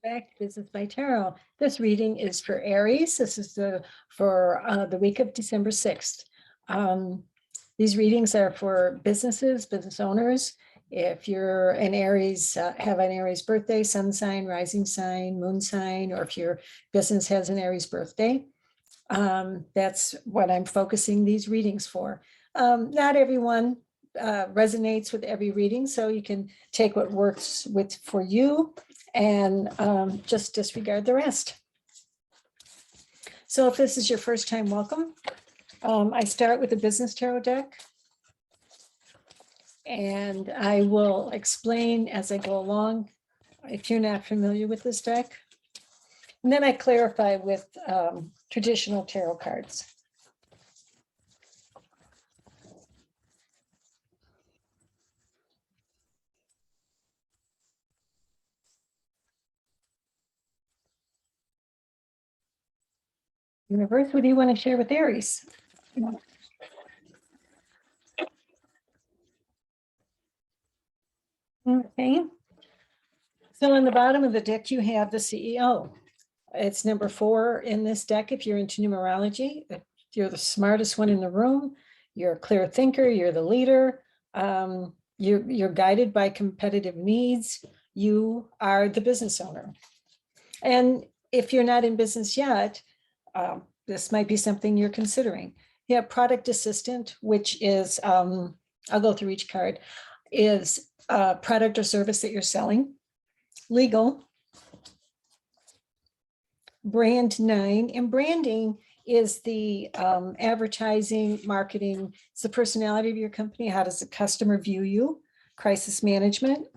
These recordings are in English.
Back to Business by Tarot. This reading is for Aries. This is for the week of December 6th. These readings are for businesses, business owners. If you're an Aries, have an Aries birthday, sun sign, rising sign, moon sign, or if your business has an Aries birthday, that's what I'm focusing these readings for. Not everyone resonates with every reading, so you can take what works for you and just disregard the rest. So if this is your first time, welcome. I start with the business tarot deck, and I will explain as I go along if you're not familiar with this deck. And then I clarify with traditional tarot cards. Universe, what do you want to share with Aries? Okay. So on the bottom of the deck, you have the CEO. It's number 4 in this deck. If you're into numerology, you're the smartest one in the room. You're a clear thinker. You're the leader. You're guided by competitive needs. You are the business owner. And if you're not in business yet, this might be something you're considering. You have product assistant, which is, I'll go through each card, is a product or service that you're selling. Legal. Brand 9, and branding is the advertising, marketing. It's the personality of your company. How does the customer view you? Crisis management.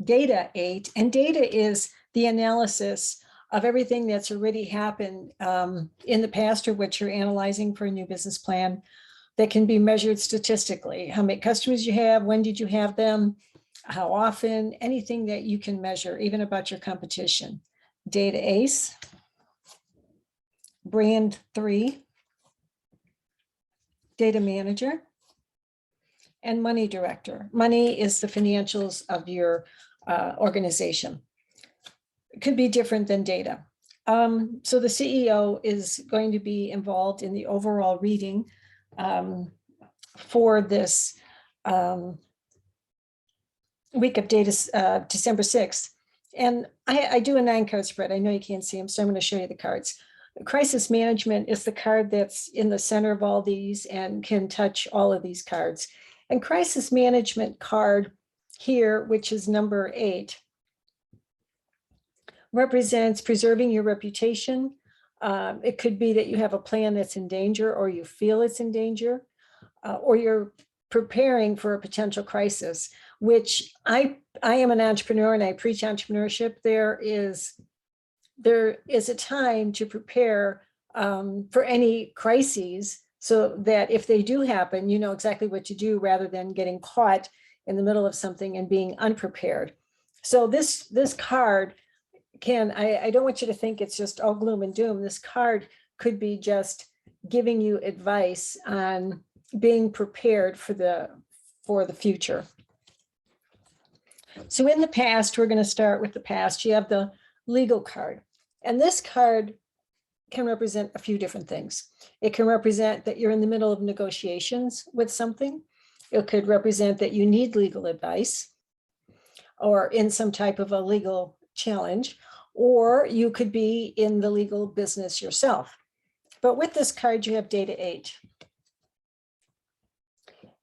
Data 8, and data is the analysis of everything that's already happened in the past or what you're analyzing for a new business plan that can be measured statistically. How many customers you have, when did you have them, how often, anything that you can measure, even about your competition. Data ace, brand 3, data manager, and money director. Money is the financials of your organization. It could be different than data. So the CEO is going to be involved in the overall reading for this week of December 6th. And I do a 9-card spread. I know you can't see them, so I'm going to show you the cards. Crisis management is the card that's in the center of all these and can touch all of these cards. And crisis management card here, which is number 8, represents preserving your reputation. It could be that you have a plan that's in danger, or you feel it's in danger, or you're preparing for a potential crisis, which I am an entrepreneur and I preach entrepreneurship. There is a time to prepare for any crises, so that if they do happen, you know exactly what to do rather than getting caught in the middle of something and being unprepared. So this card I don't want you to think it's just all gloom and doom. This card could be just giving you advice on being prepared for the future. So in the past, we're going to start with the past. You have the legal card, and this card can represent a few different things. It can represent that you're in the middle of negotiations with something. It could represent that you need legal advice or in some type of a legal challenge, or you could be in the legal business yourself. But with this card, you have data 8.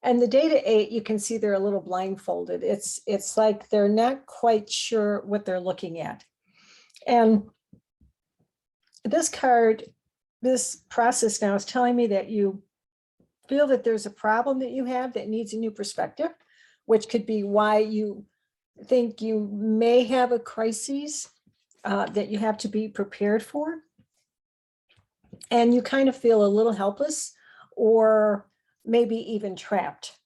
And the data 8, you can see they're a little blindfolded. It's like they're not quite sure what they're looking at. And this card, this process now is telling me that you feel that there's a problem that you have that needs a new perspective, which could be why you think you may have a crisis that you have to be prepared for. And you kind of feel a little helpless or maybe even trapped.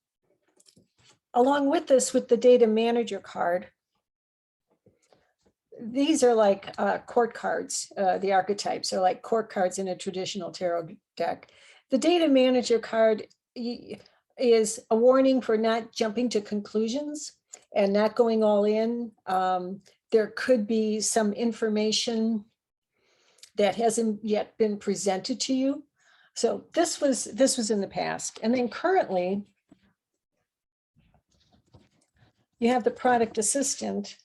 Along with this, with the data manager card, these are like court cards. The archetypes are like court cards in a traditional tarot deck. The data manager card is a warning for not jumping to conclusions and not going all in. There could be some information that hasn't yet been presented to you. So this was in the past. And then currently, you have the product assistant.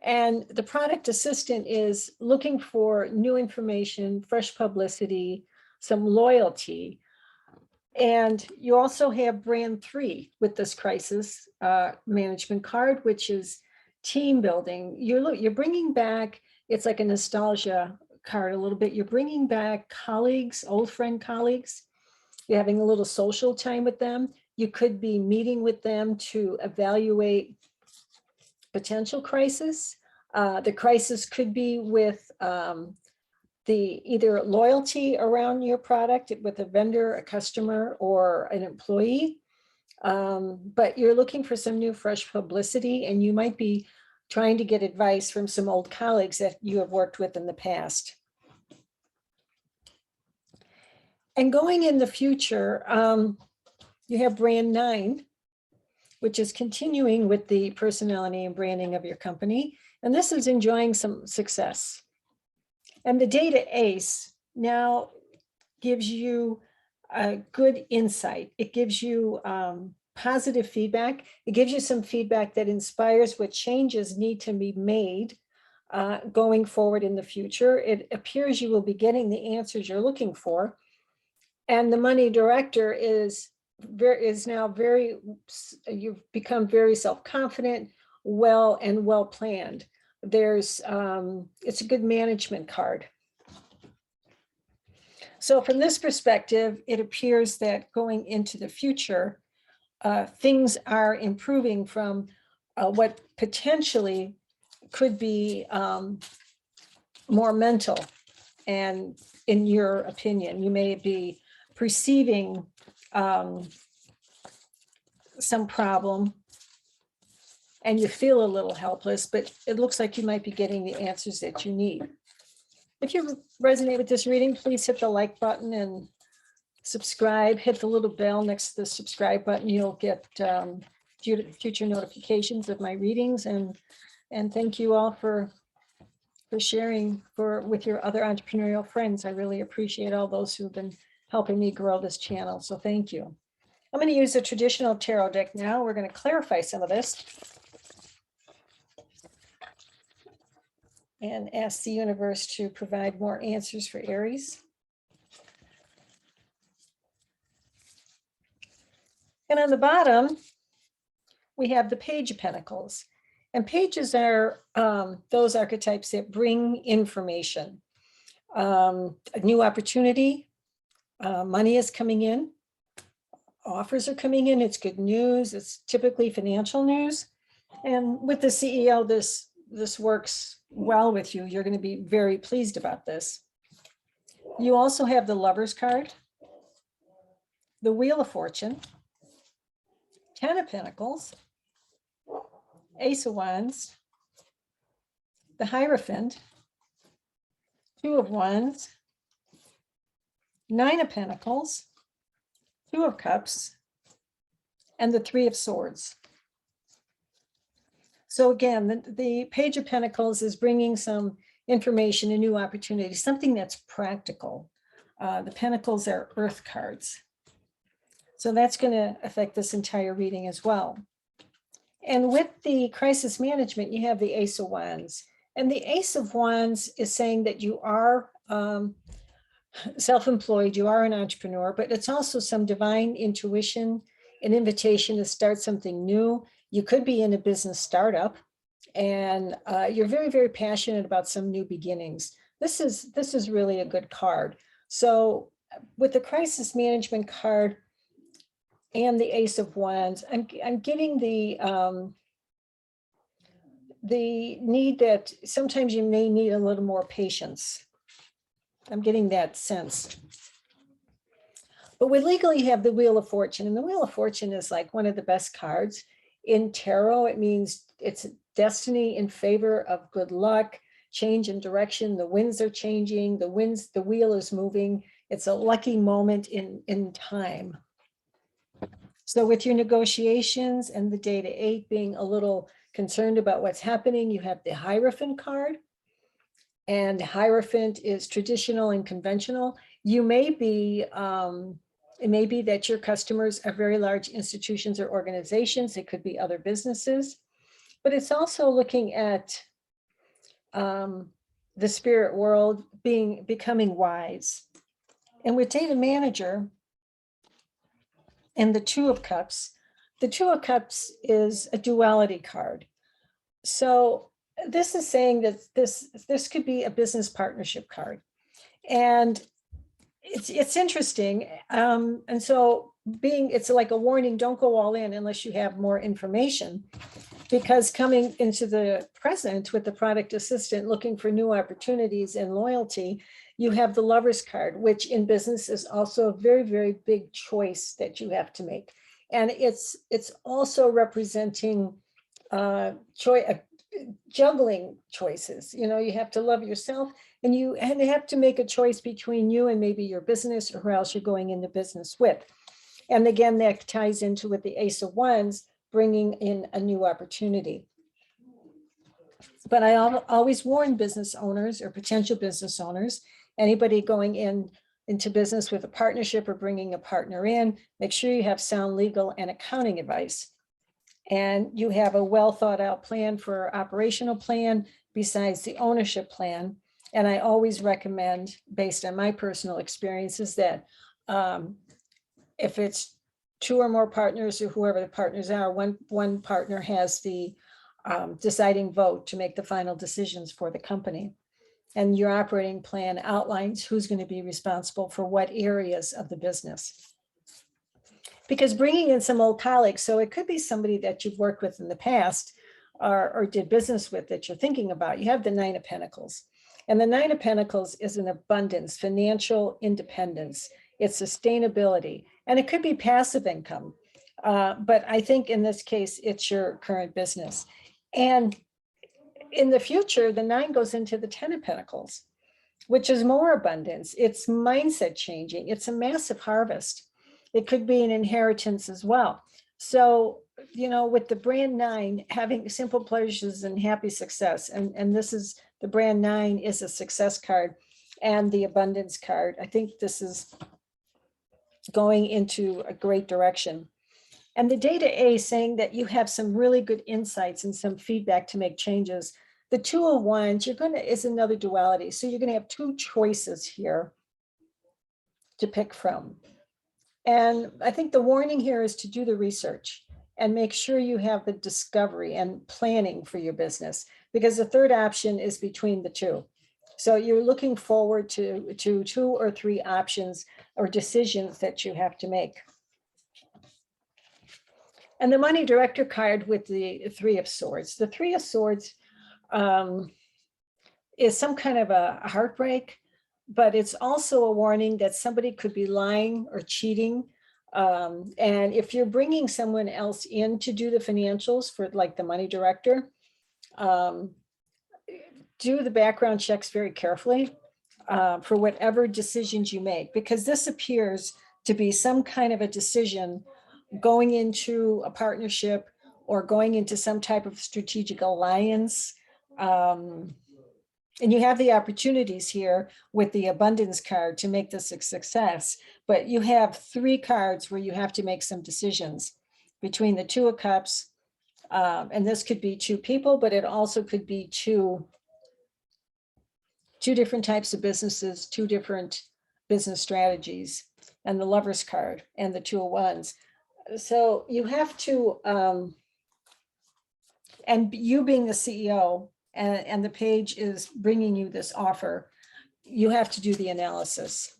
And the product assistant is looking for new information, fresh publicity, some loyalty. And you also have brand 3 with this crisis management card, which is team building. You're bringing back, it's like a nostalgia card a little bit. You're bringing back colleagues, old friend colleagues. You're having a little social time with them. You could be meeting with them to evaluate potential crisis. The crisis could be with the either loyalty around your product with a vendor, a customer, or an employee. But you're looking for some new fresh publicity, and you might be trying to get advice from some old colleagues that you have worked with in the past. And going in the future, you have brand 9, which is continuing with the personality and branding of your company. And this is enjoying some success. And the data ace now gives you a good insight. It gives you positive feedback. It gives you some feedback that inspires what changes need to be made going forward in the future. It appears you will be getting the answers you're looking for. And the money director is now very, you've become very self-confident, well planned. There's, it's a good management card. So from this perspective, it appears that going into the future, things are improving from what potentially could be more mental. And in your opinion, you may be perceiving some problem and you feel a little helpless, but it looks like you might be getting the answers that you need. If you resonate with this reading, please hit the like button and subscribe. Hit the little bell next to the subscribe button. You'll get future notifications of my readings. And thank you all for sharing with your other entrepreneurial friends. I really appreciate all those who've been helping me grow this channel. So thank you. I'm going to use a traditional tarot deck now. We're going to clarify some of this and ask the universe to provide more answers for Aries. And on the bottom, we have the Page of Pentacles. And pages are those archetypes that bring information, a new opportunity, money is coming in, offers are coming in, it's good news, it's typically financial news. And with the CEO, this works well with you. You're going to be very pleased about this. You also have the Lover's card, the Wheel of Fortune, 10 of Pentacles, Ace of Wands, the Hierophant, 2 of Wands, 9 of Pentacles, 2 of Cups, and the 3 of Swords. So again, the Page of Pentacles is bringing some information, a new opportunity, something that's practical. The Pentacles are Earth cards. So that's going to affect this entire reading as well. And with the crisis management, you have the Ace of Wands. And the Ace of Wands is saying that you are self-employed, you are an entrepreneur, but it's also some divine intuition, an invitation to start something new. You could be in a business startup, and you're very, very passionate about some new beginnings. This is really a good card. So with the crisis management card and the Ace of Wands, I'm getting the need that sometimes you may need a little more patience. I'm getting that sense. But we legally have the Wheel of Fortune, and the Wheel of Fortune is like one of the best cards. In tarot, it means it's destiny in favor of good luck, change in direction. The winds are changing, the wheel is moving. It's a lucky moment in time. So with your negotiations and the data 8 being a little concerned about what's happening, you have the Hierophant card. And Hierophant is traditional and conventional. You may be, it may be that your customers are very large institutions or organizations. It could be other businesses, but it's also looking at the spirit world becoming wise. And with data manager and the Two of Cups, the Two of Cups is a duality card. So this is saying that this could be a business partnership card. And it's interesting. And so it's like a warning, don't go all in unless you have more information, because coming into the present with the product assistant, looking for new opportunities and loyalty, you have the Lover's card, which in business is also a very, very big choice that you have to make. And it's also representing juggling choices. You know, you have to love yourself, and you have to make a choice between you and maybe your business or who else you're going into business with. And again, that ties into with the Ace of Wands, bringing in a new opportunity. But I always warn business owners or potential business owners, anybody going into business with a partnership or bringing a partner in, make sure you have sound legal and accounting advice. And you have a well thought out plan for operational plan besides the ownership plan. And I always recommend, based on my personal experiences, that if it's 2 or more partners or whoever the partners are, one partner has the deciding vote to make the final decisions for the company. And your operating plan outlines who's going to be responsible for what areas of the business. Because bringing in some old colleagues, so it could be somebody that you've worked with in the past or did business with that you're thinking about. You have the Nine of Pentacles. And the Nine of Pentacles is an abundance, financial independence, it's sustainability, and it could be passive income. But I think in this case, it's your current business. And in the future, the 9 goes into the 10 of Pentacles, which is more abundance. It's mindset changing. It's a massive harvest. It could be an inheritance as well. So, you know, with the brand 9, having simple pleasures and happy success, and this is the brand 9 is a success card and the abundance card. I think this is going into a great direction. And the data A saying that you have some really good insights and some feedback to make changes. The Two of Wands, is another duality. So you're going to have 2 choices here to pick from. And I think the warning here is to do the research and make sure you have the discovery and planning for your business, because the third option is between the 2. So you're looking forward to 2 or 3 options or decisions that you have to make. And the Money Director card with the 3 of Swords. The 3 of Swords is some kind of a heartbreak, but it's also a warning that somebody could be lying or cheating. And if you're bringing someone else in to do the financials for like the Money Director, do the background checks very carefully for whatever decisions you make, because this appears to be some kind of a decision going into a partnership or going into some type of strategic alliance. And you have the opportunities here with the abundance card to make this a success, but you have 3 cards where you have to make some decisions between the 2 of Cups. And this could be 2 people, but it also could be two different types of businesses, 2 different business strategies, and the Lover's card and the 2 of Wands. So you have to, and you being the CEO, and the page is bringing you this offer, you have to do the analysis.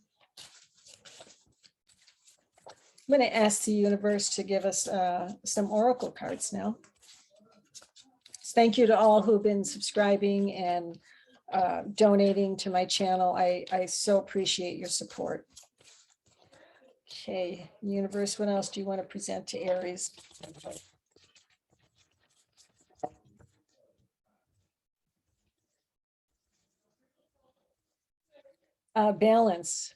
I'm going to ask the universe to give us some oracle cards now. Thank you to all who've been subscribing and donating to my channel. I so appreciate your support. Okay, universe, what else do you want to present to Aries? Balance.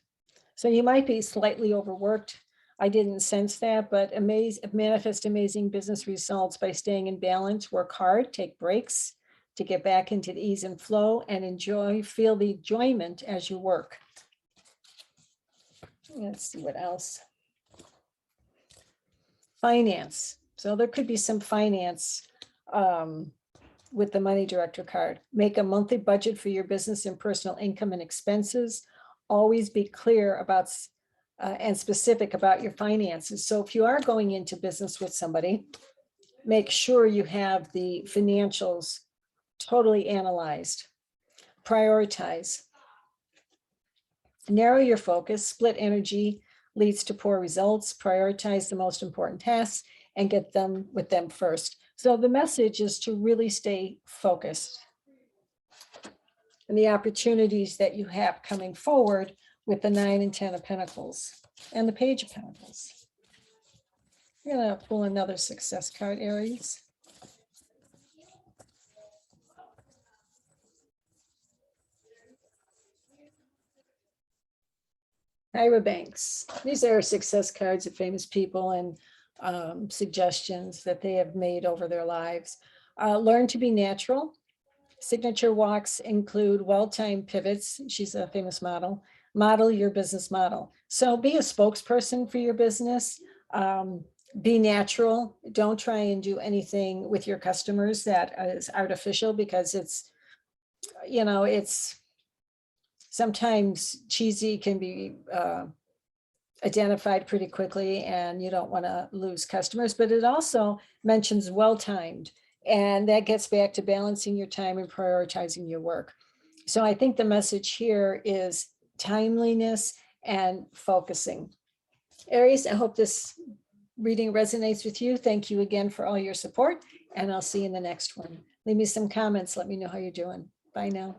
So you might be slightly overworked, I didn't sense that, but manifest amazing business results by staying in balance, work hard, take breaks to get back into the ease and flow, and feel the enjoyment as you work. Let's see what else. Finance. So there could be some finance with the money director card. Make a monthly budget for your business and personal income and expenses. Always be clear about and specific about your finances. So if you are going into business with somebody, make sure you have the financials totally analyzed. Prioritize. Narrow your focus. Split energy leads to poor results. Prioritize the most important tasks and get them with them first. So the message is to really stay focused. And the opportunities that you have coming forward with the 9 and 10 of Pentacles and the Page of Pentacles. I'm going to pull another success card, Aries. Tyra Banks. These are success cards of famous people and suggestions that they have made over their lives. Learn to be natural. Signature walks include well-timed pivots. She's a famous model. Model your business model. So be a spokesperson for your business. Be natural. Don't try and do anything with your customers that is artificial, because it's, you know, it's sometimes cheesy can be identified pretty quickly, and you don't want to lose customers. But it also mentions well-timed, and that gets back to balancing your time and prioritizing your work. So I think the message here is timeliness and focusing. Aries, I hope this reading resonates with you. Thank you again for all your support, and I'll see you in the next one. Leave me some comments. Let me know how you're doing. Bye now.